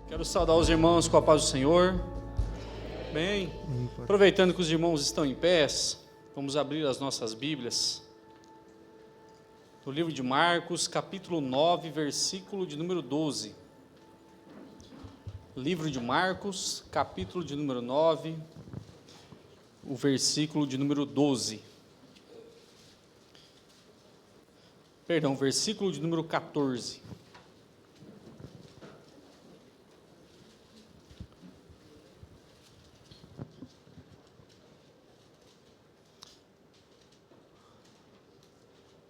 Quero saudar os irmãos com a paz do Senhor. Bem, aproveitando que os irmãos estão em pé, vamos abrir as nossas Bíblias. No livro de Marcos, capítulo 9, versículo de número 12. Livro de Marcos, capítulo de número 9, o versículo de número 12. Perdão, versículo de número 14.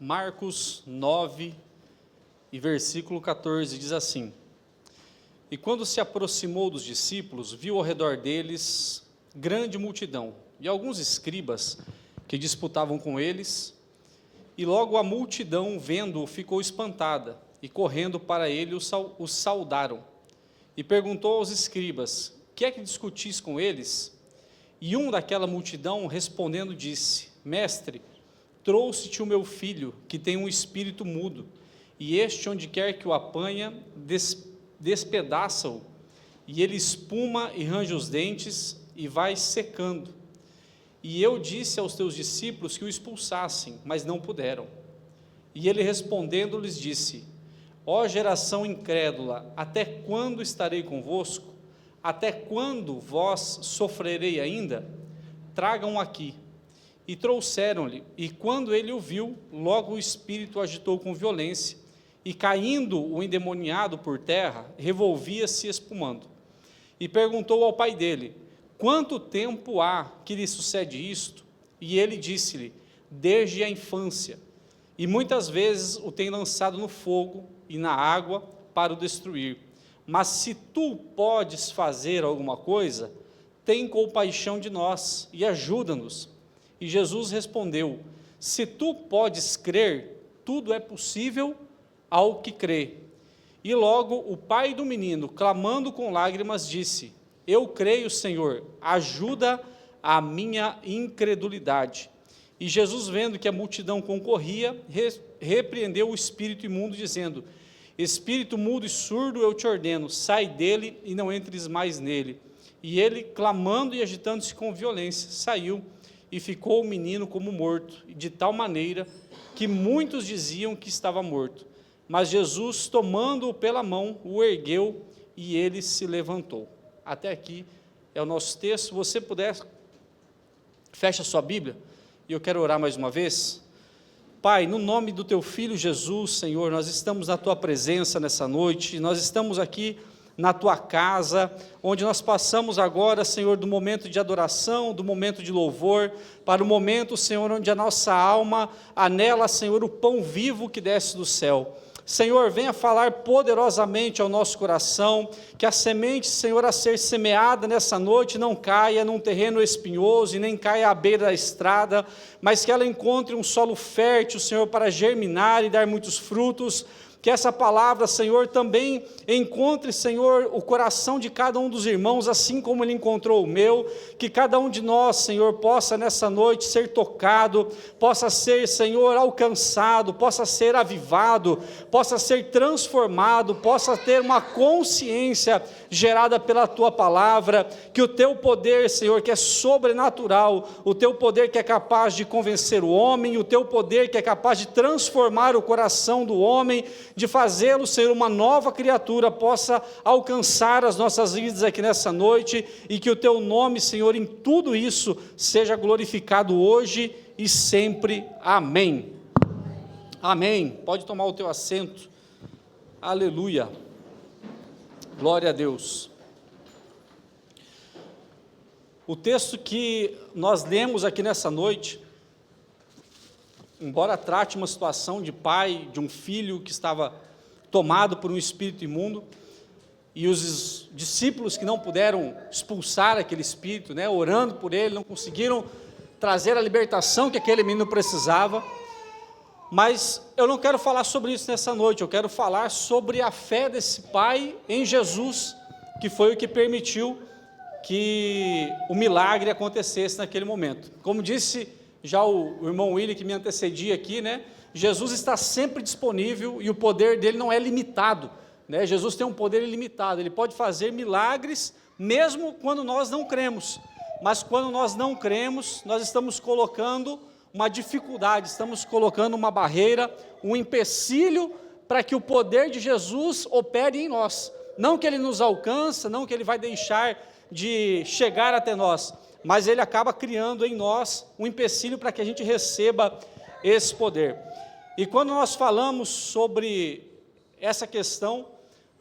Marcos 9 e versículo 14 diz assim: E quando se aproximou dos discípulos, viu ao redor deles grande multidão e alguns escribas que disputavam com eles, e logo a multidão, vendo-o, ficou espantada, e correndo para ele os saudaram. E perguntou aos escribas: Que é que discutis com eles? E um daquela multidão, respondendo, disse: Mestre, trouxe-te o meu filho, que tem um espírito mudo, e este, onde quer que o apanha, despedaça-o, e ele espuma e range os dentes, e vai secando. E eu disse aos teus discípulos que o expulsassem, mas não puderam. E ele respondendo lhes disse: Ó geração incrédula, até quando estarei convosco? Até quando vós sofrerei ainda? Tragam aqui. E trouxeram-lhe, e quando ele o viu, logo o espírito agitou com violência, e caindo o endemoniado por terra, revolvia-se espumando. E perguntou ao pai dele: Quanto tempo há que lhe sucede isto? E ele disse-lhe: Desde a infância, e muitas vezes o tem lançado no fogo e na água para o destruir. Mas se tu podes fazer alguma coisa, tem compaixão de nós e ajuda-nos. E Jesus respondeu: Se tu podes crer, tudo é possível ao que crê. E logo o pai do menino, clamando com lágrimas, disse: Eu creio, Senhor, ajuda a minha incredulidade. E Jesus, vendo que a multidão concorria, repreendeu o espírito imundo, dizendo: Espírito mudo e surdo, eu te ordeno, sai dele e não entres mais nele. E ele, clamando e agitando-se com violência, saiu, e ficou o menino como morto, de tal maneira que muitos diziam que estava morto. Mas Jesus, tomando-o pela mão, o ergueu, e ele se levantou. Até aqui é o nosso texto. Se você puder, feche a sua Bíblia, e eu quero orar mais uma vez. Pai, no nome do teu Filho Jesus, Senhor, nós estamos na tua presença nessa noite, nós estamos aqui na tua casa, onde nós passamos agora, Senhor, do momento de adoração, do momento de louvor, para o momento, Senhor, onde a nossa alma anela, Senhor, o pão vivo que desce do céu. Senhor, venha falar poderosamente ao nosso coração, que a semente, Senhor, a ser semeada nessa noite não caia num terreno espinhoso e nem caia à beira da estrada, mas que ela encontre um solo fértil, Senhor, para germinar e dar muitos frutos. Que essa palavra, Senhor, também encontre, Senhor, o coração de cada um dos irmãos, assim como ele encontrou o meu, que cada um de nós, Senhor, possa nessa noite ser tocado, possa ser, Senhor, alcançado, possa ser avivado, possa ser transformado, possa ter uma consciência gerada pela tua palavra, que o teu poder, Senhor, que é sobrenatural, o teu poder que é capaz de convencer o homem, o teu poder que é capaz de transformar o coração do homem, de fazê-lo ser uma nova criatura, possa alcançar as nossas vidas aqui nessa noite, e que o teu nome, Senhor, em tudo isso, seja glorificado hoje e sempre. Amém. Amém. Pode tomar o teu assento. Aleluia. Glória a Deus. O texto que nós lemos aqui nessa noite, embora trate uma situação de pai, de um filho que estava tomado por um espírito imundo, e os discípulos que não puderam expulsar aquele espírito, orando por ele, não conseguiram trazer a libertação que aquele menino precisava. Mas eu não quero falar sobre isso nessa noite, eu quero falar sobre a fé desse pai em Jesus, que foi o que permitiu que o milagre acontecesse naquele momento. Como disse já o irmão Willi, que me antecedia aqui, Jesus está sempre disponível, e o poder dele não é limitado. né? Jesus tem um poder ilimitado, Ele pode fazer milagres, mesmo quando nós não cremos, mas quando nós não cremos, nós estamos colocando uma dificuldade, estamos colocando uma barreira, um empecilho, para que o poder de Jesus opere em nós, não que Ele nos alcança, não que Ele vai deixar de chegar até nós, mas Ele acaba criando em nós um empecilho para que a gente receba esse poder. E quando nós falamos sobre essa questão,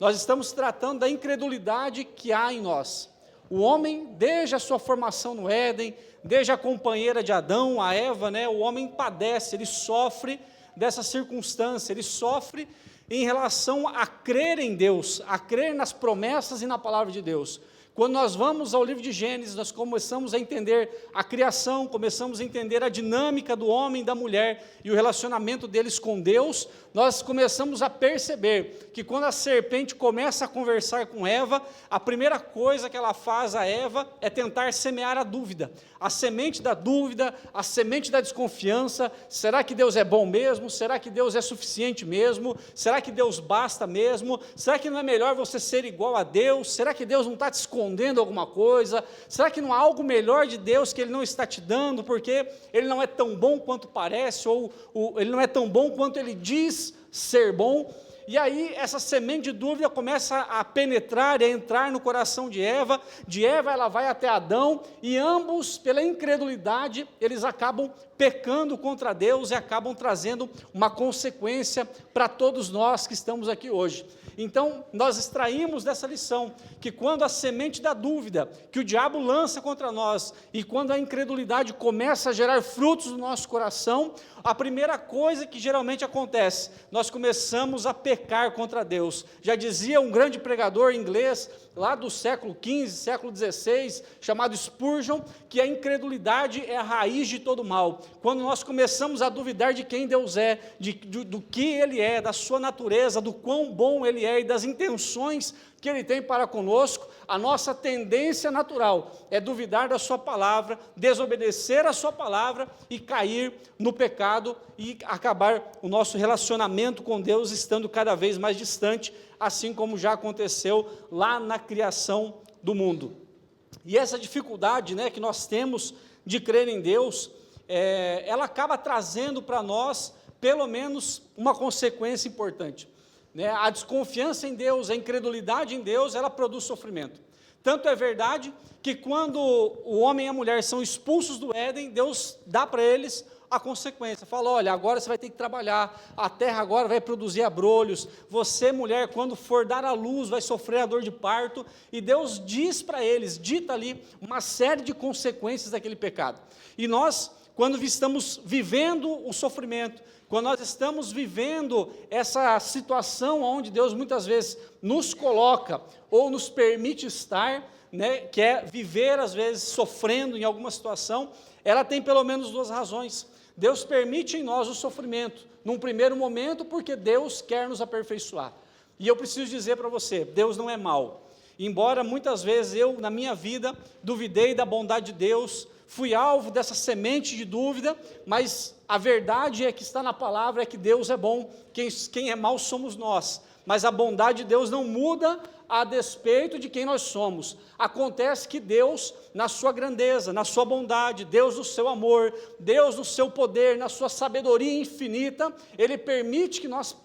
nós estamos tratando da incredulidade que há em nós. O homem, desde a sua formação no Éden, desde a companheira de Adão, a Eva, né, o homem padece, ele sofre dessa circunstância, ele sofre em relação a crer em Deus, a crer nas promessas e na palavra de Deus. Quando nós vamos ao livro de Gênesis, nós começamos a entender a criação, começamos a entender a dinâmica do homem e da mulher e o relacionamento deles com Deus, nós começamos a perceber que quando a serpente começa a conversar com Eva, a primeira coisa que ela faz a Eva é tentar semear a dúvida, a semente da dúvida, a semente da desconfiança. Será que Deus é bom mesmo? Será que Deus é suficiente mesmo? Será que Deus basta mesmo? Será que não é melhor você ser igual a Deus? Será que Deus não está te escondendo alguma coisa? Será que não há algo melhor de Deus que Ele não está te dando, porque Ele não é tão bom quanto parece, ou Ele não é tão bom quanto Ele diz ser bom? E aí essa semente de dúvida começa a penetrar e a entrar no coração de Eva ela vai até Adão, e ambos, pela incredulidade, eles acabam pecando contra Deus e acabam trazendo uma consequência para todos nós que estamos aqui hoje. Então, nós extraímos dessa lição, que quando a semente da dúvida, que o diabo lança contra nós, e quando a incredulidade começa a gerar frutos no nosso coração, a primeira coisa que geralmente acontece, nós começamos a pecar contra Deus. Já dizia um grande pregador inglês, lá do século XV, século XVI, chamado Spurgeon, que a incredulidade é a raiz de todo mal. Quando nós começamos a duvidar de quem Deus é, do que Ele é, da sua natureza, do quão bom Ele é e das intenções que Ele tem para conosco, a nossa tendência natural é duvidar da sua palavra, desobedecer a sua palavra e cair no pecado e acabar o nosso relacionamento com Deus estando cada vez mais distante, assim como já aconteceu lá na criação do mundo. E essa dificuldade, né, que nós temos de crer em Deus, ela acaba trazendo para nós, pelo menos, uma consequência importante. A desconfiança em Deus, a incredulidade em Deus, ela produz sofrimento. Tanto é verdade que quando o homem e a mulher são expulsos do Éden, Deus dá para eles a consequência, fala: olha, agora você vai ter que trabalhar, a terra agora vai produzir abrolhos, você, mulher, quando for dar à luz, vai sofrer a dor de parto, e Deus diz para eles, dita ali, uma série de consequências daquele pecado. E nós, quando estamos vivendo o sofrimento, quando nós estamos vivendo essa situação onde Deus muitas vezes nos coloca, ou nos permite estar, né, que é viver às vezes sofrendo em alguma situação, ela tem pelo menos duas razões. Deus permite em nós o sofrimento, num primeiro momento, porque Deus quer nos aperfeiçoar. E eu preciso dizer para você, Deus não é mau. Embora muitas vezes eu, na minha vida, duvidei da bondade de Deus, fui alvo dessa semente de dúvida, mas a verdade é que está na palavra, é que Deus é bom, quem é mau somos nós, mas a bondade de Deus não muda a despeito de quem nós somos. Acontece que Deus, na sua grandeza, na sua bondade, Deus no seu amor, Deus no seu poder, na sua sabedoria infinita, Ele permite que nós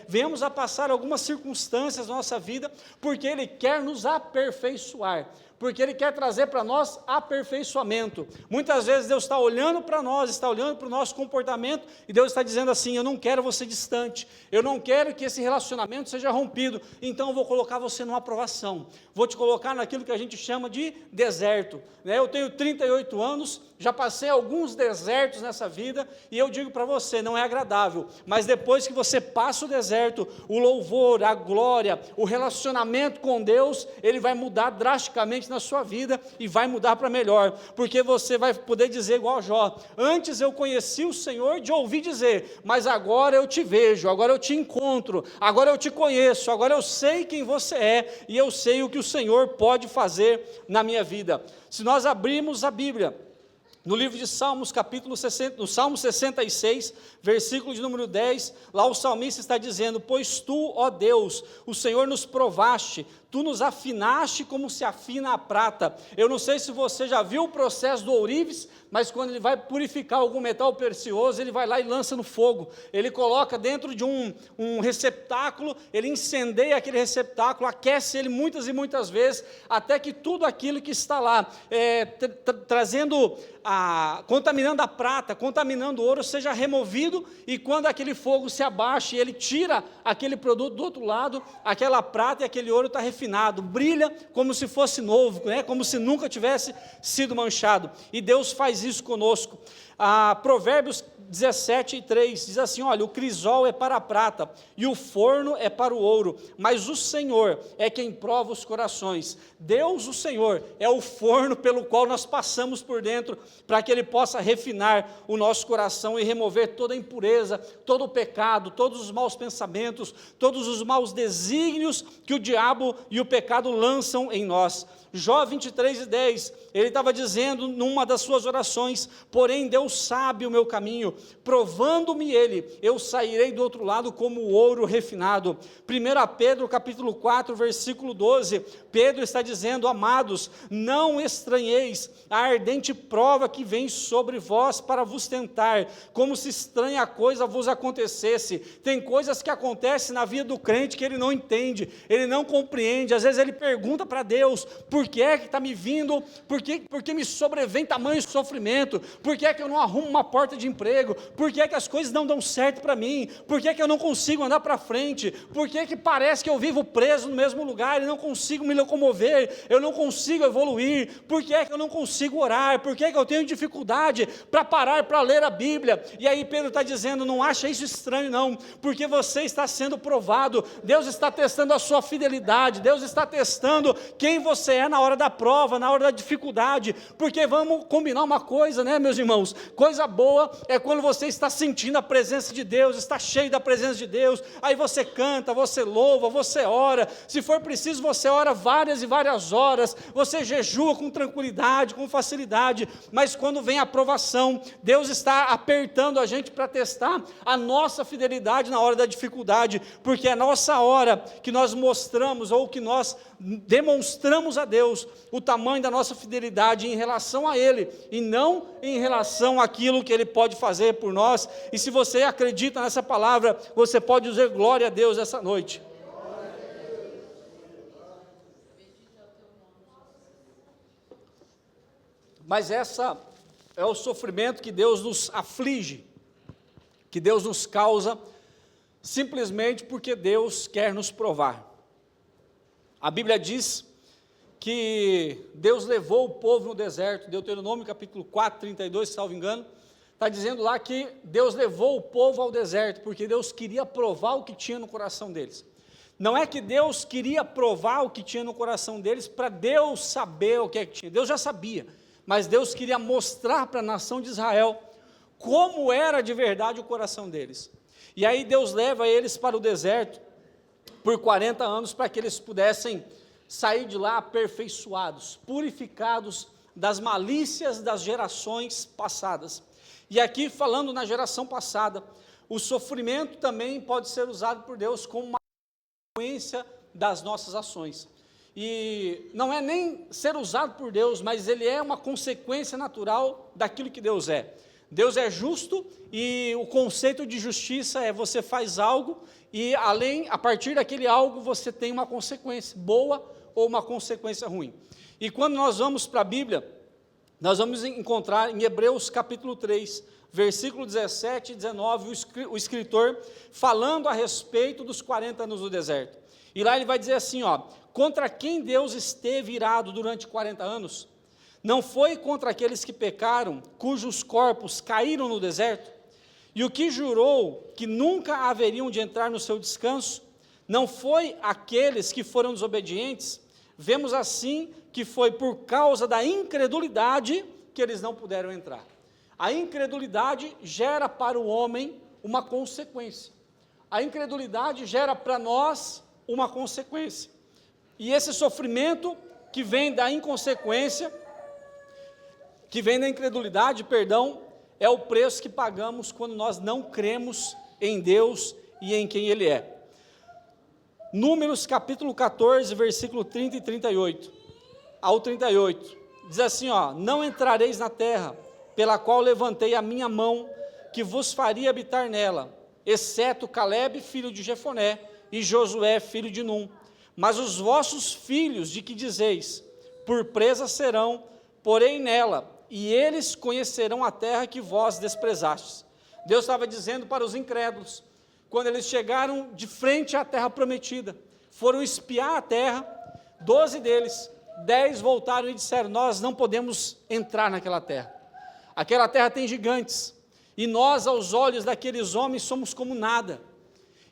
venhamos a passar algumas circunstâncias na nossa vida, porque Ele quer nos aperfeiçoar, porque Ele quer trazer para nós aperfeiçoamento. Muitas vezes Deus está olhando para nós, está olhando para o nosso comportamento, e Deus está dizendo assim: eu não quero você distante, eu não quero que esse relacionamento seja rompido, então eu vou colocar você numa aprovação, vou te colocar naquilo que a gente chama de deserto. Eu tenho 38 anos, já passei alguns desertos nessa vida, e eu digo para você, não é agradável, mas depois que você passa o deserto, o louvor, a glória, o relacionamento com Deus, ele vai mudar drasticamente na sua vida, e vai mudar para melhor, porque você vai poder dizer igual Jó: antes eu conheci o Senhor de ouvir dizer, mas agora eu te vejo, agora eu te encontro, agora eu te conheço, agora eu sei quem você é, e eu sei o que o Senhor pode fazer na minha vida. Se nós abrirmos a Bíblia, No livro de Salmos, no Salmo 66, versículo de número 10, lá o salmista está dizendo: pois tu, ó Deus, o Senhor nos provaste, tu nos afinaste como se afina a prata. Eu não sei se você já viu o processo do ourives, mas quando ele vai purificar algum metal precioso, ele vai lá e lança no fogo. Ele coloca dentro de um receptáculo, ele incendeia aquele receptáculo, aquece ele muitas e muitas vezes, até que tudo aquilo que está lá, contaminando a prata, contaminando o ouro, seja removido, e quando aquele fogo se abaixa e ele tira aquele produto do outro lado, aquela prata e aquele ouro está refinado, brilha como se fosse novo, como se nunca tivesse sido manchado, e Deus faz isso conosco. Provérbios 17:3 diz assim: olha, o crisol é para a prata, e o forno é para o ouro, mas o Senhor é quem prova os corações. Deus, o Senhor, é o forno pelo qual nós passamos por dentro, para que Ele possa refinar o nosso coração e remover toda a impureza, todo o pecado, todos os maus pensamentos, todos os maus desígnios que o diabo e o pecado lançam em nós. Jó 23:10, ele estava dizendo numa das suas orações: porém Deus sabe o meu caminho, provando-me Ele, eu sairei do outro lado como o ouro refinado. 1 Pedro capítulo 4, versículo 12, Pedro está dizendo: amados, não estranheis a ardente prova que vem sobre vós para vos tentar, como se estranha coisa vos acontecesse. Tem coisas que acontecem na vida do crente que ele não entende, ele não compreende. Às vezes ele pergunta para Deus: por que é que está me vindo, por que me sobrevém tamanho sofrimento, por que é que eu não arrumo uma porta de emprego, por que é que as coisas não dão certo para mim, por que é que eu não consigo andar para frente, por que é que parece que eu vivo preso no mesmo lugar e não consigo me locomover, eu não consigo evoluir, por que é que eu não consigo orar, por que é que eu tenho dificuldade para parar para ler a Bíblia? E aí Pedro está dizendo: não acha isso estranho não, porque você está sendo provado, Deus está testando a sua fidelidade, Deus está testando quem você é na hora da prova, na hora da dificuldade, porque vamos combinar uma coisa, né, meus irmãos? Coisa boa é quando você está sentindo a presença de Deus, está cheio da presença de Deus, aí você canta, você louva, você ora, se for preciso você ora várias e várias horas, você jejua com tranquilidade, com facilidade, mas quando vem a provação, Deus está apertando a gente para testar a nossa fidelidade na hora da dificuldade, porque é a nossa hora que nós mostramos, ou que nós demonstramos a Deus o tamanho da nossa fidelidade em relação a Ele, e não em relação àquilo que Ele pode fazer por nós. E se você acredita nessa palavra, você pode dizer glória a Deus essa noite. Mas essa é o sofrimento que Deus nos aflige, que Deus nos causa, simplesmente porque Deus quer nos provar. A Bíblia diz que Deus levou o povo no deserto, Deuteronômio capítulo 4, 32, salvo engano, está dizendo lá que Deus levou o povo ao deserto, porque Deus queria provar o que tinha no coração deles. Não é que Deus queria provar o que tinha no coração deles, para Deus saber o que é que tinha, Deus já sabia, mas Deus queria mostrar para a nação de Israel como era de verdade o coração deles. E aí Deus leva eles para o deserto, por 40 anos, para que eles pudessem sair de lá aperfeiçoados, purificados das malícias das gerações passadas. E aqui, falando na geração passada, o sofrimento também pode ser usado por Deus como uma consequência das nossas ações. E não é nem ser usado por Deus, mas ele é uma consequência natural daquilo que Deus é. Deus é justo, e o conceito de justiça é: você faz algo e a partir daquele algo você tem uma consequência boa ou uma consequência ruim. E quando nós vamos para a Bíblia, nós vamos encontrar em Hebreus capítulo 3, versículo 17 e 19, o escritor falando a respeito dos 40 anos do deserto. E lá ele vai dizer assim, contra quem Deus esteve irado durante 40 anos? Não foi contra aqueles que pecaram, cujos corpos caíram no deserto? E o que jurou que nunca haveriam de entrar no seu descanso? Não foi aqueles que foram desobedientes? Vemos assim que foi por causa da incredulidade que eles não puderam entrar. A incredulidade gera para o homem uma consequência. A incredulidade gera para nós uma consequência. E esse sofrimento que vem da inconsequência, que vem da incredulidade, perdão, é o preço que pagamos quando nós não cremos em Deus e em quem Ele é. Números capítulo 14, versículo 30 e 38, ao 38, diz assim, não entrareis na terra, pela qual levantei a minha mão, que vos faria habitar nela, exceto Calebe, filho de Jefoné, e Josué, filho de Num, mas os vossos filhos, de que dizeis, por presa serão, porém nela, e eles conhecerão a terra que vós desprezastes. Deus estava dizendo para os incrédulos, quando eles chegaram de frente à terra prometida, foram espiar a terra, 12 deles, 10 voltaram e disseram, nós não podemos entrar naquela terra tem gigantes, e nós aos olhos daqueles homens somos como nada.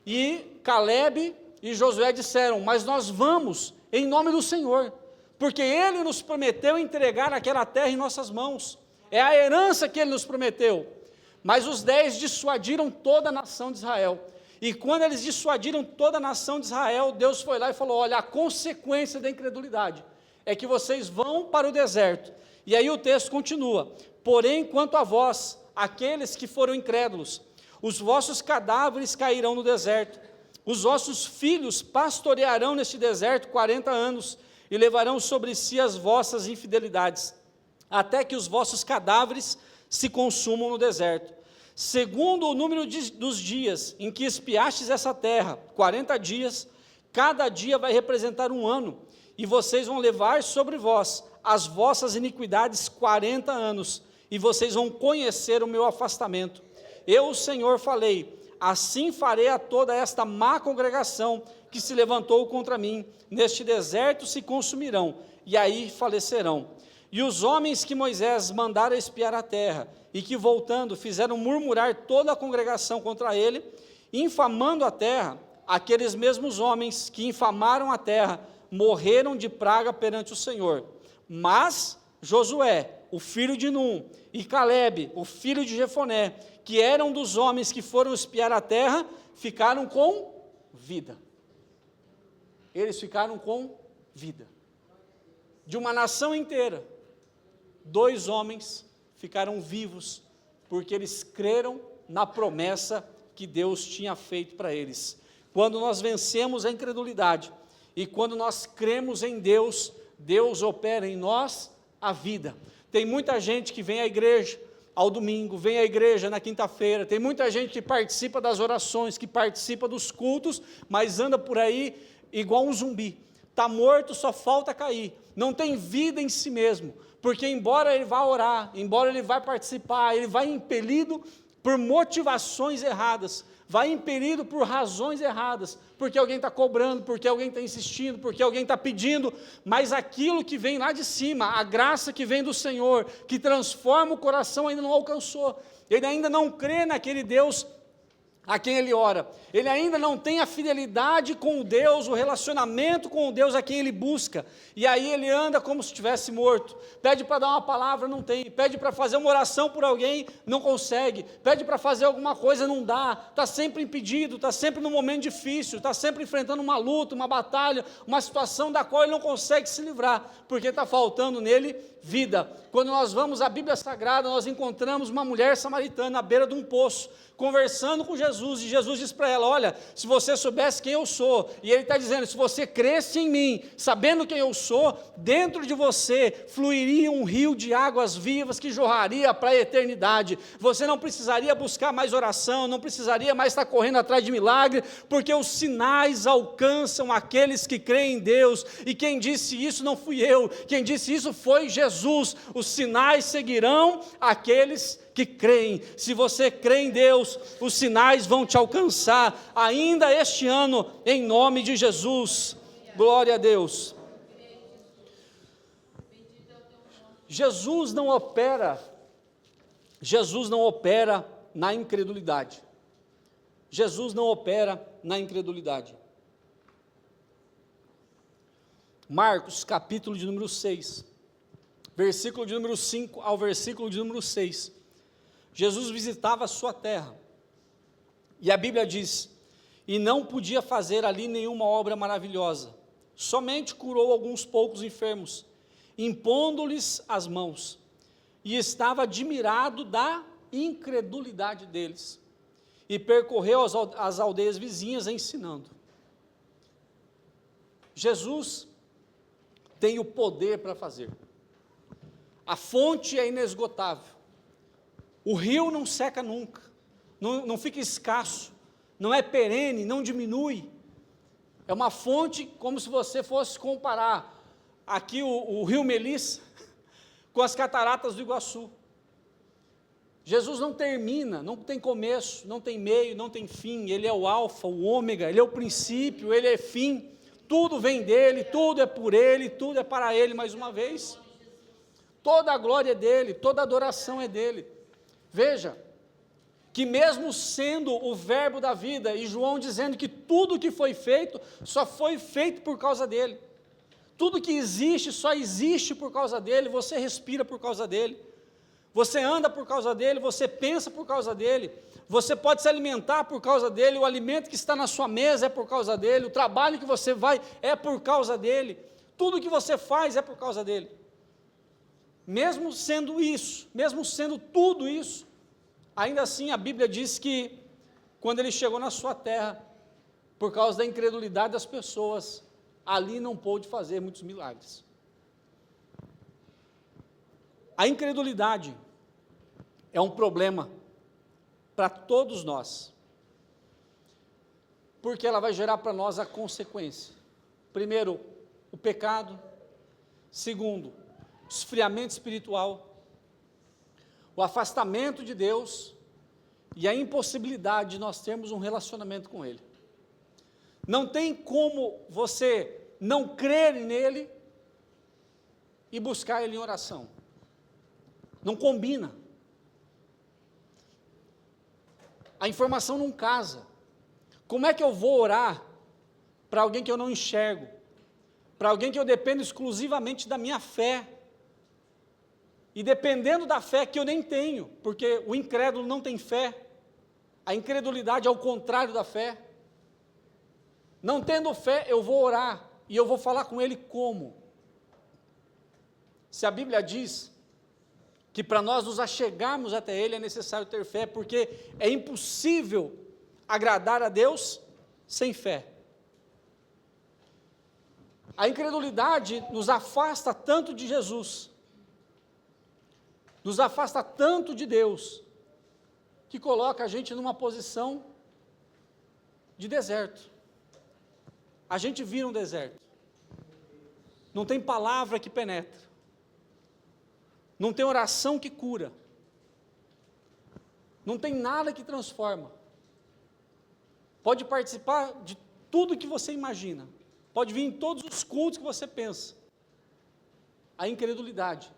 E Calebe e Josué disseram, mas nós vamos em nome do Senhor, porque Ele nos prometeu entregar aquela terra em nossas mãos, é a herança que Ele nos prometeu. Mas os 10 dissuadiram toda a nação de Israel, e quando eles dissuadiram toda a nação de Israel, Deus foi lá e falou, olha, a consequência da incredulidade é que vocês vão para o deserto, e aí o texto continua, porém quanto a vós, aqueles que foram incrédulos, os vossos cadáveres cairão no deserto, os vossos filhos pastorearão neste deserto 40 anos, e levarão sobre si as vossas infidelidades, até que os vossos cadáveres se consumam no deserto. Segundo o número dos dias em que espiastes essa terra, 40 dias, cada dia vai representar um ano, e vocês vão levar sobre vós as vossas iniquidades 40 anos, e vocês vão conhecer o meu afastamento. Eu, o Senhor, falei, assim farei a toda esta má congregação que se levantou contra mim, neste deserto se consumirão, e aí falecerão. E os homens que Moisés mandara espiar a terra, e que voltando fizeram murmurar toda a congregação contra ele, infamando a terra, aqueles mesmos homens que infamaram a terra, morreram de praga perante o Senhor. Mas Josué, o filho de Num, e Calebe, o filho de Jefoné, que eram dos homens que foram espiar a terra, ficaram com vida. Eles ficaram com vida. De uma nação inteira, 2 homens ficaram vivos, porque eles creram na promessa que Deus tinha feito para eles. Quando nós vencemos a incredulidade, e quando nós cremos em Deus, Deus opera em nós a vida. Tem muita gente que vem à igreja ao domingo, vem à igreja na quinta-feira, tem muita gente que participa das orações, que participa dos cultos, mas anda por aí igual um zumbi, está morto, só falta cair, não tem vida em si mesmo, porque embora ele vá orar, embora ele vá participar, ele vai impelido por motivações erradas, vai impelido por razões erradas, porque alguém está cobrando, porque alguém está insistindo, porque alguém está pedindo, mas aquilo que vem lá de cima, a graça que vem do Senhor, que transforma o coração, ainda não alcançou, ele ainda não crê naquele Deus a quem ele ora, ele ainda não tem a fidelidade com o Deus, o relacionamento com o Deus a quem ele busca, e aí ele anda como se estivesse morto, pede para dar uma palavra, não tem, pede para fazer uma oração por alguém, não consegue, pede para fazer alguma coisa, não dá, está sempre impedido, está sempre num momento difícil, está sempre enfrentando uma luta, uma batalha, uma situação da qual ele não consegue se livrar, porque está faltando nele vida. Quando nós vamos à Bíblia Sagrada, nós encontramos uma mulher samaritana à beira de um poço, conversando com Jesus, e Jesus diz para ela, olha, se você soubesse quem eu sou, e ele está dizendo, se você cresce em mim, sabendo quem eu sou, dentro de você fluiria um rio de águas vivas que jorraria para a eternidade, você não precisaria buscar mais oração, não precisaria mais estar correndo atrás de milagre, porque os sinais alcançam aqueles que creem em Deus, e quem disse isso não fui eu, quem disse isso foi Jesus, os sinais seguirão aqueles que creem. Se você crê em Deus, os sinais vão te alcançar, ainda este ano, em nome de Jesus, glória a Deus. Jesus não opera na incredulidade, Jesus não opera na incredulidade. Marcos, capítulo de número 6, versículo de número 5 ao versículo de número 6, Jesus visitava a sua terra, e a Bíblia diz, e não podia fazer ali nenhuma obra maravilhosa, somente curou alguns poucos enfermos, impondo-lhes as mãos, e estava admirado da incredulidade deles, e percorreu as aldeias vizinhas ensinando. Jesus tem o poder para fazer. A fonte é inesgotável. O rio não seca nunca, não fica escasso, não é perene, não diminui. É uma fonte como se você fosse comparar aqui o rio Melissa com as cataratas do Iguaçu. Jesus não termina, não tem começo, não tem meio, não tem fim. Ele é o alfa, o ômega, ele é o princípio, ele é fim. Tudo vem dele, tudo é por ele, tudo é para ele, mais uma vez. Toda a glória é dele, toda a adoração é dele. Veja, que mesmo sendo o verbo da vida, e João dizendo que tudo que foi feito, só foi feito por causa dele. Tudo que existe, só existe por causa dele, você respira por causa dele. Você anda por causa dele, você pensa por causa dele, você pode se alimentar por causa dele, o alimento que está na sua mesa é por causa dele, o trabalho que você vai é por causa dele, tudo que você faz é por causa dele. Mesmo sendo isso, mesmo sendo tudo isso, ainda assim a Bíblia diz que quando ele chegou na sua terra, por causa da incredulidade das pessoas, ali não pôde fazer muitos milagres. A incredulidade é um problema para todos nós, porque ela vai gerar para nós a consequência. Primeiro, o pecado. Segundo, o esfriamento espiritual, o afastamento de Deus e a impossibilidade de nós termos um relacionamento com Ele. Não tem como você não crer nele e buscar Ele em oração. Não combina. A informação não casa. Como é que eu vou orar para alguém que eu não enxergo? Para alguém que eu dependo exclusivamente da minha fé? E dependendo da fé que eu nem tenho, porque o incrédulo não tem fé. A incredulidade é o contrário da fé. Não tendo fé, eu vou orar, e eu vou falar com Ele como? Se a Bíblia diz que para nós nos achegarmos até Ele é necessário ter fé, porque é impossível agradar a Deus sem fé. A incredulidade nos afasta tanto de Jesus, nos afasta tanto de Deus, que coloca a gente numa posição de deserto. A gente vira um deserto. Não tem palavra que penetra. Não tem oração que cura. Não tem nada que transforma. Pode participar de tudo que você imagina. Pode vir em todos os cultos que você pensa. A incredulidade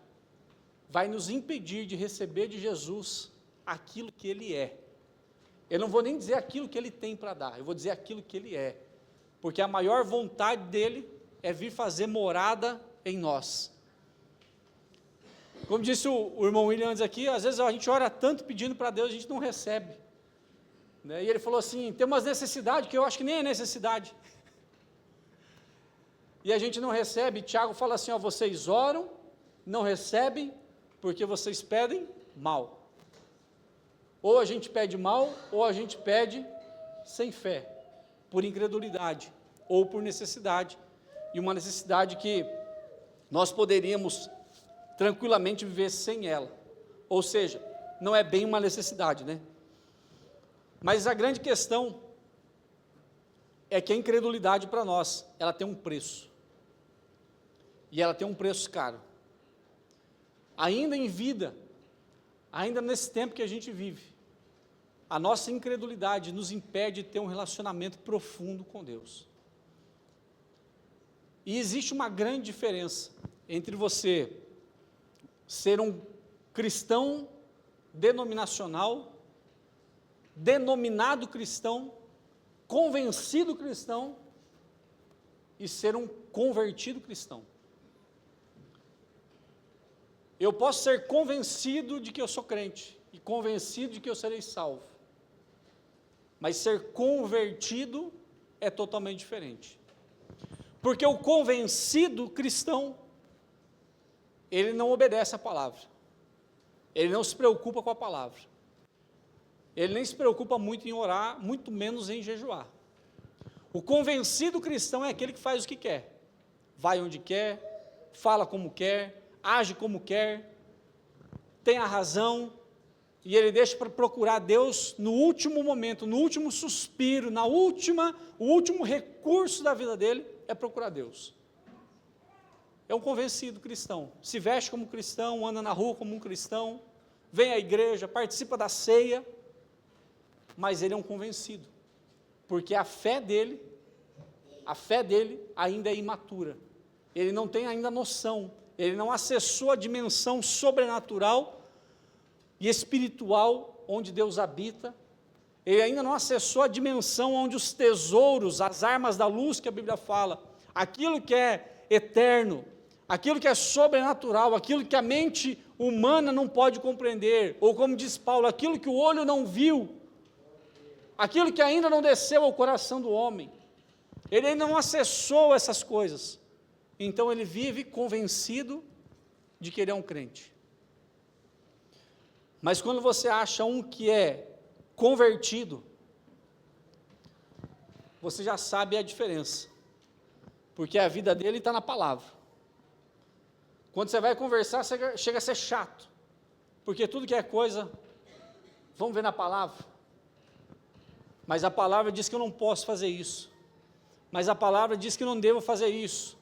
vai nos impedir de receber de Jesus aquilo que Ele é. Eu não vou nem dizer aquilo que Ele tem para dar, eu vou dizer aquilo que Ele é. Porque a maior vontade dEle é vir fazer morada em nós. Como disse o irmão William antes aqui, às vezes a gente ora tanto pedindo para Deus, a gente não recebe. Né? E ele falou assim, tem umas necessidades que eu acho que nem é necessidade. E a gente não recebe. Tiago fala assim, ó, vocês oram, não recebem, porque vocês pedem mal. Ou a gente pede mal, ou a gente pede sem fé, por incredulidade, ou por necessidade, e uma necessidade que nós poderíamos tranquilamente viver sem ela, ou seja, não é bem uma necessidade, né? Mas a grande questão é que a incredulidade para nós, ela tem um preço, e ela tem um preço caro, ainda em vida, ainda nesse tempo que a gente vive, a nossa incredulidade nos impede de ter um relacionamento profundo com Deus. E existe uma grande diferença entre você ser um cristão denominacional, denominado cristão, convencido cristão, e ser um convertido cristão. Eu posso ser convencido de que eu sou crente, e convencido de que eu serei salvo, mas ser convertido é totalmente diferente. Porque o convencido cristão, ele não obedece a palavra. ele não se preocupa com a palavra. Ele nem se preocupa muito em orar, muito menos em jejuar. O convencido cristão é aquele que faz o que quer. Vai onde quer, fala como quer, age como quer, tem a razão, e ele deixa para procurar Deus no último momento, no último suspiro, o último recurso da vida dele é procurar Deus. É um convencido cristão, se veste como cristão, anda na rua como um cristão, vem à igreja, participa da ceia, mas ele é um convencido, porque a fé dele ainda é imatura, ele não tem ainda noção, ele não acessou a dimensão sobrenatural e espiritual onde Deus habita, ele ainda não acessou a dimensão onde os tesouros, as armas da luz que a Bíblia fala, aquilo que é eterno, aquilo que é sobrenatural, aquilo que a mente humana não pode compreender, ou como diz Paulo, aquilo que o olho não viu, aquilo que ainda não desceu ao coração do homem, ele ainda não acessou essas coisas, então ele vive convencido de que ele é um crente. Mas quando você acha um que é convertido, você já sabe a diferença, porque a vida dele está na palavra. Quando você vai conversar, você chega a ser chato, porque tudo que é coisa, vamos ver na palavra, mas a palavra diz que eu não posso fazer isso, mas a palavra diz que eu não devo fazer isso.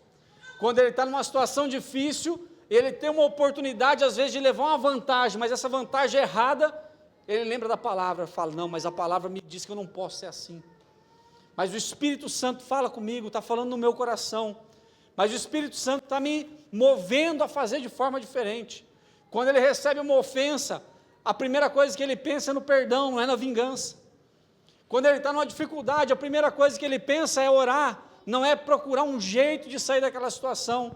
Quando ele está numa situação difícil, ele tem uma oportunidade às vezes de levar uma vantagem, mas essa vantagem é errada, ele lembra da palavra, fala, não, mas a palavra me diz que eu não posso ser assim, mas o Espírito Santo fala comigo, está falando no meu coração, mas o Espírito Santo está me movendo a fazer de forma diferente. Quando ele recebe uma ofensa, a primeira coisa que ele pensa é no perdão, não é na vingança. Quando ele está numa dificuldade, a primeira coisa que ele pensa é orar, não é procurar um jeito de sair daquela situação,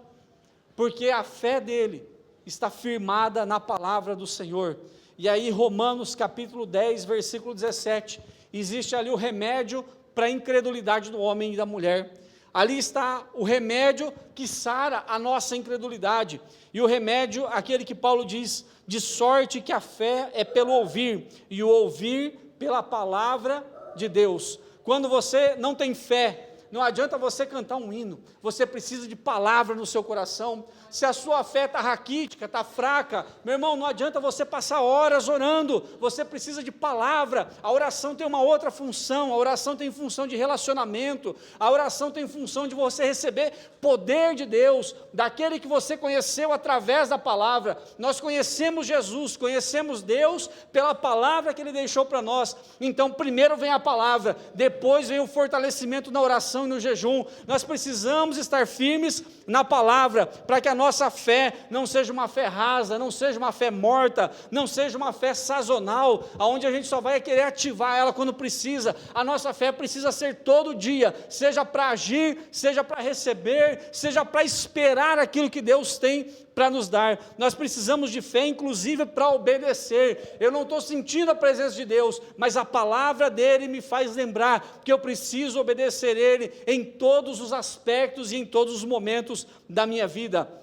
porque a fé dele está firmada na palavra do Senhor. E aí Romanos capítulo 10, versículo 17, existe ali o remédio para a incredulidade do homem e da mulher. Ali está o remédio que sara a nossa incredulidade, e o remédio, aquele que Paulo diz, de sorte que a fé é pelo ouvir, e o ouvir pela palavra de Deus. Quando você não tem fé, não adianta você cantar um hino, você precisa de palavra no seu coração. Se a sua fé está raquítica, está fraca, meu irmão, não adianta você passar horas orando, você precisa de palavra. A oração tem uma outra função, a oração tem função de relacionamento, a oração tem função de você receber poder de Deus, daquele que você conheceu através da palavra. Nós conhecemos Jesus, conhecemos Deus pela palavra que Ele deixou para nós. Então primeiro vem a palavra, depois vem o fortalecimento na oração e no jejum. Nós precisamos estar firmes na palavra, para que a nossa fé não seja uma fé rasa, não seja uma fé morta, não seja uma fé sazonal, onde a gente só vai querer ativar ela quando precisa. A nossa fé precisa ser todo dia, seja para agir, seja para receber, seja para esperar aquilo que Deus tem para nos dar. Nós precisamos de fé, inclusive para obedecer. Eu não estou sentindo a presença de Deus, mas a palavra dele me faz lembrar que eu preciso obedecer ele em todos os aspectos e em todos os momentos da minha vida.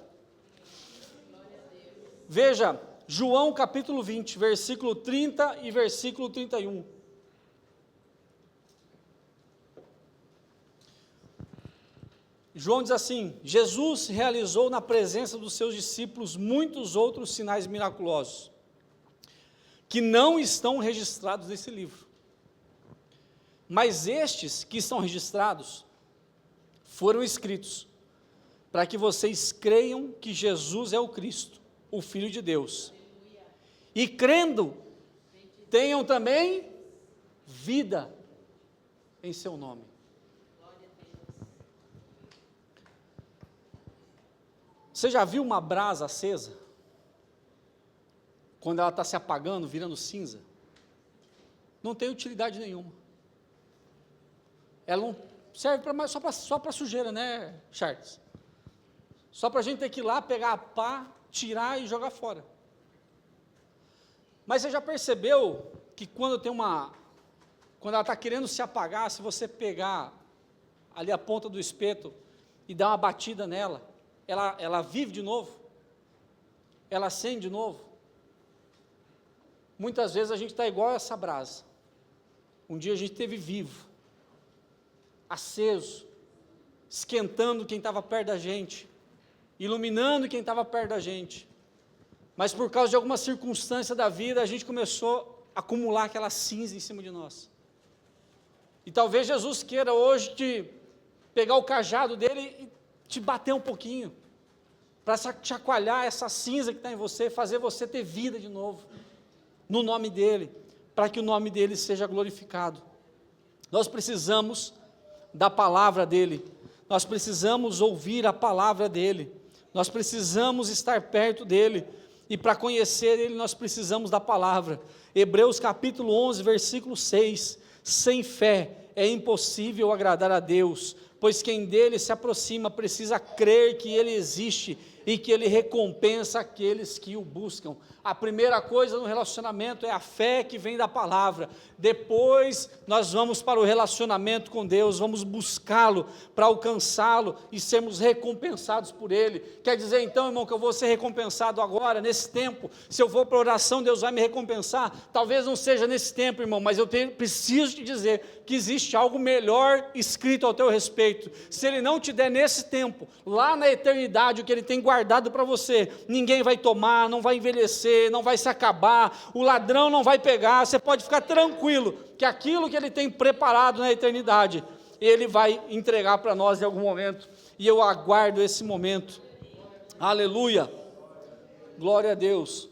Veja, João capítulo 20, versículo 30 e versículo 31. João diz assim: Jesus realizou na presença dos seus discípulos muitos outros sinais miraculosos, que não estão registrados nesse livro. Mas estes que estão registrados foram escritos para que vocês creiam que Jesus é o Cristo, o Filho de Deus. E crendo, tenham também vida em seu nome. Você já viu uma brasa acesa? Quando ela está se apagando, virando cinza? Não tem utilidade nenhuma. Ela não serve só para sujeira, né, Charles? Só para a gente ter que ir lá, pegar a pá, tirar e jogar fora. Mas você já percebeu que quando ela está querendo se apagar, se você pegar ali a ponta do espeto e dar uma batida nela, ela vive de novo, ela acende de novo. muitas vezes a gente está igual a essa brasa. Um dia a gente esteve vivo, aceso, esquentando quem estava perto da gente, iluminando quem estava perto da gente, mas por causa de alguma circunstância da vida, a gente começou a acumular aquela cinza em cima de nós. E talvez Jesus queira hoje pegar o cajado dele e te bater um pouquinho, para chacoalhar essa cinza que está em você, fazer você ter vida de novo, no nome dEle, para que o nome dEle seja glorificado. Nós precisamos da palavra dEle, nós precisamos ouvir a palavra dEle, nós precisamos estar perto dEle, e para conhecer Ele nós precisamos da palavra. Hebreus capítulo 11, versículo 6, sem fé é impossível agradar a Deus, pois quem dele se aproxima precisa crer que Ele existe e que Ele recompensa aqueles que o buscam. A primeira coisa no relacionamento é a fé que vem da palavra, depois nós vamos para o relacionamento com Deus, vamos buscá-lo para alcançá-lo e sermos recompensados por Ele. Quer dizer então, irmão, que eu vou ser recompensado agora, nesse tempo? Se eu for para a oração, Deus vai me recompensar? Talvez não seja nesse tempo, irmão, mas eu preciso te dizer que existe algo melhor escrito ao teu respeito. Se Ele não te der nesse tempo, lá na eternidade, o que Ele tem guardado para você, ninguém vai tomar, não vai envelhecer, não vai se acabar, o ladrão não vai pegar, você pode ficar tranquilo, que aquilo que Ele tem preparado na eternidade, Ele vai entregar para nós em algum momento, e eu aguardo esse momento. Aleluia, glória a Deus.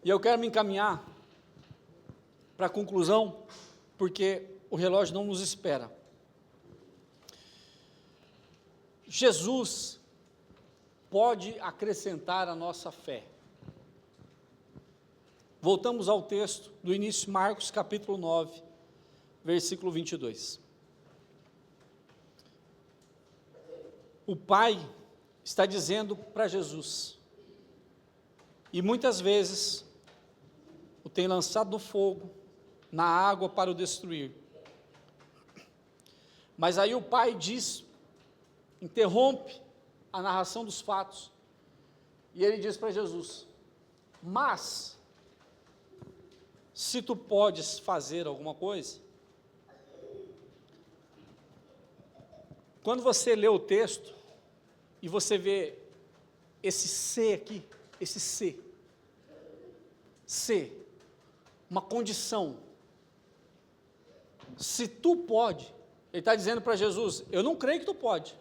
E eu quero me encaminhar para a conclusão, porque o relógio não nos espera. Jesus pode acrescentar a nossa fé. Voltamos ao texto do início, Marcos capítulo 9, versículo 22. O Pai está dizendo para Jesus, e muitas vezes o tem lançado no fogo, na água para o destruir. Mas aí o Pai diz, interrompe a narração dos fatos, e ele diz para Jesus, mas, se tu podes fazer alguma coisa, quando você lê o texto, e você vê esse se aqui, esse se, uma condição, se tu pode, ele está dizendo para Jesus, eu não creio que tu pode,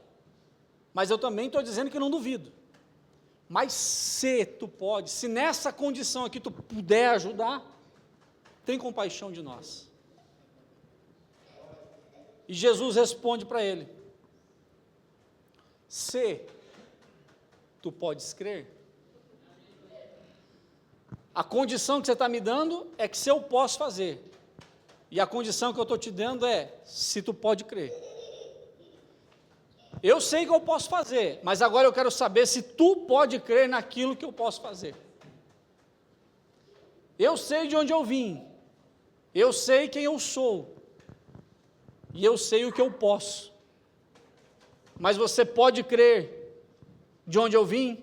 mas eu também estou dizendo que não duvido, mas se tu pode, se nessa condição aqui tu puder ajudar, tem compaixão de nós. E Jesus responde para ele, se tu podes crer, a condição que você está me dando é que se eu posso fazer, e a condição que eu estou te dando é, se tu pode crer. Eu sei que eu posso fazer, mas agora eu quero saber se tu pode crer naquilo que eu posso fazer. Eu sei de onde eu vim, eu sei quem eu sou, e eu sei o que eu posso, mas você pode crer de onde eu vim,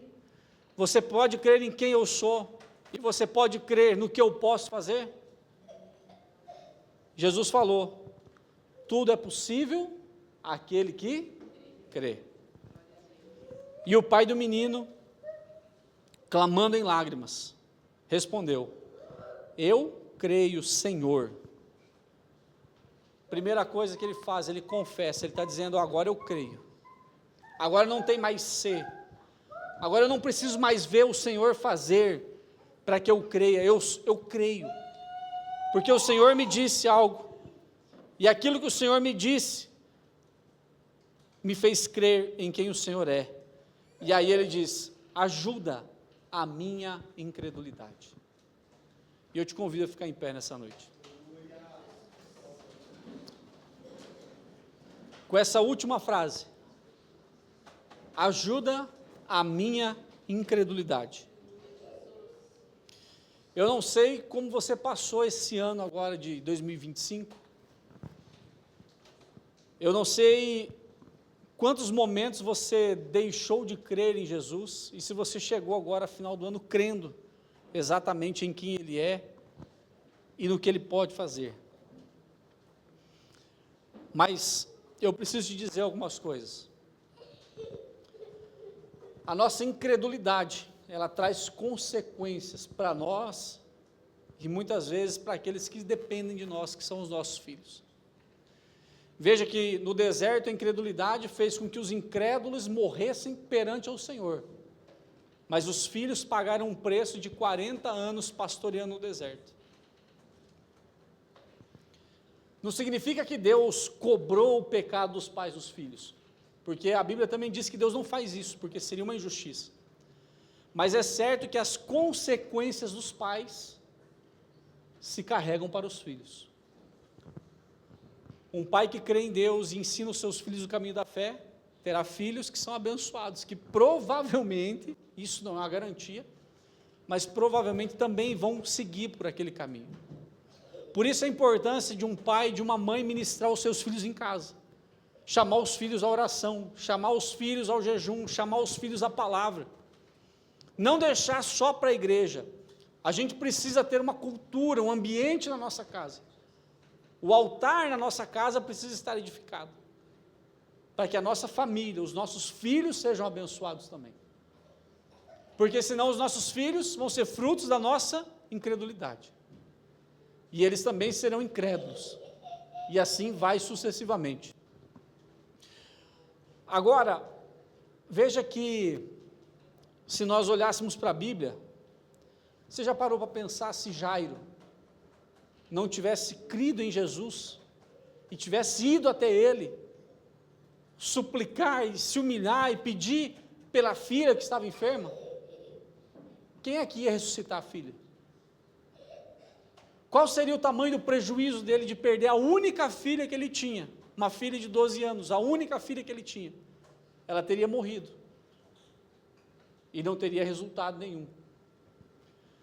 você pode crer em quem eu sou, e você pode crer no que eu posso fazer? Jesus falou, tudo é possível àquele que crê. E o pai do menino, clamando em lágrimas, respondeu, eu creio, Senhor. Primeira coisa que ele faz, ele confessa, ele está dizendo, agora eu creio, agora não tem mais ser, agora eu não preciso mais ver o Senhor fazer, para que eu creia, eu creio, porque o Senhor me disse algo, e aquilo que o Senhor me disse, me fez crer em quem o Senhor é, e aí ele diz, ajuda a minha incredulidade, e eu te convido a ficar em pé nessa noite, com essa última frase, ajuda a minha incredulidade. Eu não sei como você passou esse ano agora de 2025, eu não sei Quantos momentos você deixou de crer em Jesus, e se você chegou agora, final do ano, crendo exatamente em quem Ele é e no que Ele pode fazer. Mas eu preciso te dizer algumas coisas. A nossa incredulidade, ela traz consequências para nós e muitas vezes para aqueles que dependem de nós, que são os nossos filhos. Veja que no deserto a incredulidade fez com que os incrédulos morressem perante ao Senhor, mas os filhos pagaram um preço de 40 anos pastoreando no deserto. Não significa que Deus cobrou o pecado dos pais dos filhos, porque a Bíblia também diz que Deus não faz isso, porque seria uma injustiça. Mas é certo que as consequências dos pais se carregam para os filhos. Um pai que crê em Deus e ensina os seus filhos o caminho da fé, terá filhos que são abençoados, que provavelmente, isso não é uma garantia, mas provavelmente também vão seguir por aquele caminho. Por isso a importância de um pai e de uma mãe ministrar os seus filhos em casa, chamar os filhos à oração, chamar os filhos ao jejum, chamar os filhos à palavra, não deixar só para a igreja. A gente precisa ter uma cultura, um ambiente na nossa casa, o altar na nossa casa precisa estar edificado, para que a nossa família, os nossos filhos sejam abençoados também, porque senão os nossos filhos vão ser frutos da nossa incredulidade, e eles também serão incrédulos, e assim vai sucessivamente. Agora, veja que, se nós olhássemos para a Bíblia, você já parou para pensar se Jairo não tivesse crido em Jesus, e tivesse ido até ele, suplicar e se humilhar e pedir pela filha que estava enferma? Quem é que ia ressuscitar a filha? Qual seria o tamanho do prejuízo dele de perder a única filha que ele tinha, uma filha de 12 anos, a única filha que ele tinha? Ela teria morrido, e não teria resultado nenhum.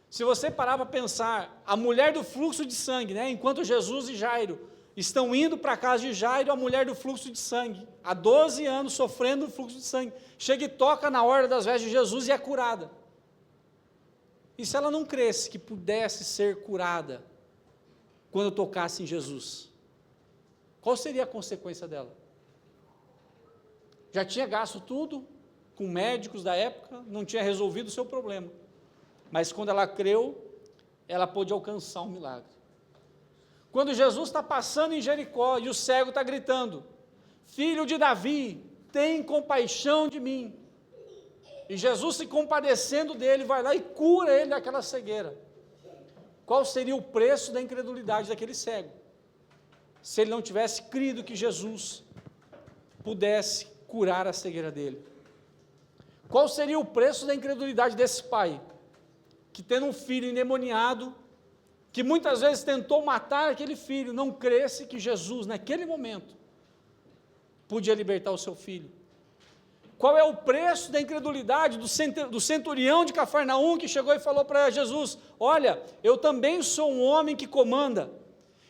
Se você parar para pensar, a mulher do fluxo de sangue, enquanto Jesus e Jairo estão indo para a casa de Jairo, a mulher do fluxo de sangue, há 12 anos sofrendo o fluxo de sangue, chega e toca na orla das vestes de Jesus e é curada. E se ela não cresce que pudesse ser curada quando tocasse em Jesus? Qual seria a consequência dela? Já tinha gasto tudo com médicos da época, não tinha resolvido o seu problema, mas quando ela creu, ela pôde alcançar um milagre. Quando Jesus está passando em Jericó e o cego está gritando: filho de Davi, tem compaixão de mim, e Jesus, se compadecendo dele, vai lá e cura ele daquela cegueira. Qual seria o preço da incredulidade daquele cego, se ele não tivesse crido que Jesus pudesse curar a cegueira dele? Qual seria o preço da incredulidade desse pai, que tendo um filho endemoniado, que muitas vezes tentou matar aquele filho, não cresce que Jesus, naquele momento, podia libertar o seu filho? Qual é o preço da incredulidade do centurião de Cafarnaum, que chegou e falou para Jesus: olha, eu também sou um homem que comanda,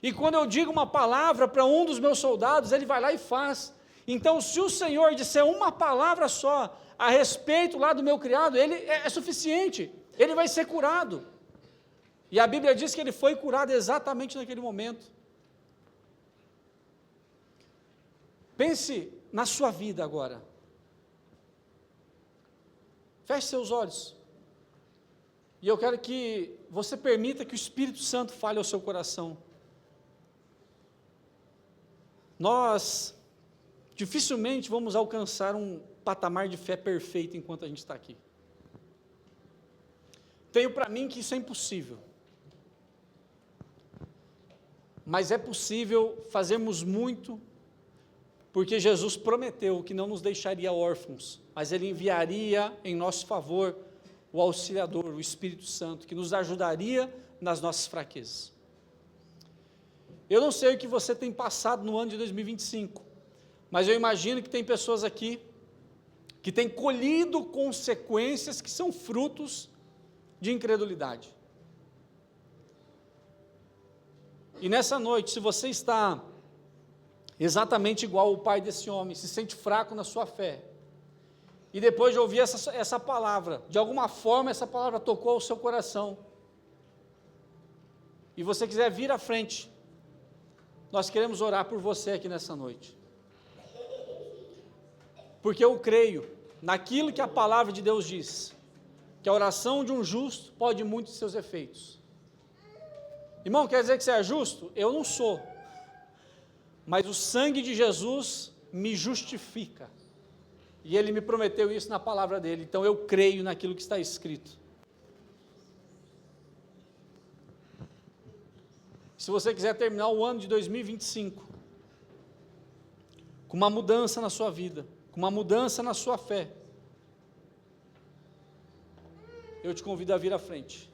e quando eu digo uma palavra para um dos meus soldados, ele vai lá e faz. Então, se o Senhor disser uma palavra só a respeito lá do meu criado, ele é suficiente, ele vai ser curado. E a Bíblia diz que ele foi curado exatamente naquele momento. Pense na sua vida agora. Feche seus olhos. E eu quero que você permita que o Espírito Santo fale ao seu coração. Nós dificilmente vamos alcançar um patamar de fé perfeito enquanto a gente está aqui. Tenho para mim que isso é impossível. Mas é possível fazermos muito, porque Jesus prometeu que não nos deixaria órfãos, mas Ele enviaria em nosso favor o auxiliador, o Espírito Santo, que nos ajudaria nas nossas fraquezas. Eu não sei o que você tem passado no ano de 2025, mas eu imagino que tem pessoas aqui que têm colhido consequências que são frutos de incredulidade. E nessa noite, se você está exatamente igual o pai desse homem, se sente fraco na sua fé, e depois de ouvir essa palavra, de alguma forma essa palavra tocou o seu coração, e você quiser vir à frente, nós queremos orar por você aqui nessa noite, porque eu creio naquilo que a palavra de Deus diz, que a oração de um justo pode muito de seus efeitos. Irmão, quer dizer que você é justo? Eu não sou, mas o sangue de Jesus me justifica, e Ele me prometeu isso na palavra dEle, então eu creio naquilo que está escrito. Se você quiser terminar o ano de 2025, com uma mudança na sua vida, com uma mudança na sua fé, eu te convido a vir à frente.